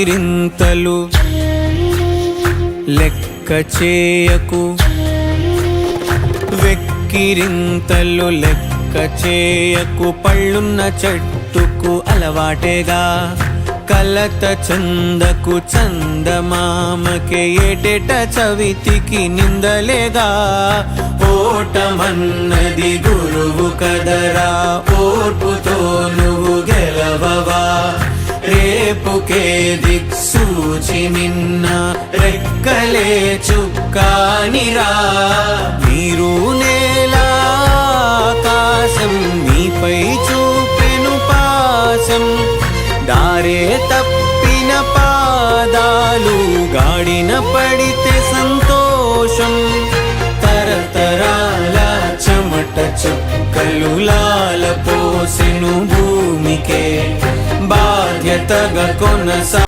రింతలు లెక్క చేయకు, వెక్కిరింతలు లెక్క చేయకు. పళ్ళున్న చెట్టుకు అలవాటేగా, కలత చందకు చందమామకే ఏటేట చవితికి నిందలేగా. ఓటమన్నది గురువు కదరా, ఓర్పుతో నువ్వు గెలవవా. రేపుకే దిక్సూచి నిన్న రెక్కలే చుక్కానిరా. మీరు నేల ఆకాశం నీపై చూపెను పాశం, దారే తప్పిన పాదాలు గాడిన పడితే సంతోషం. తరతరాల చెమట చుక్కలు లాల పోసెను భూమికే, బాధ్యతగా కొనసా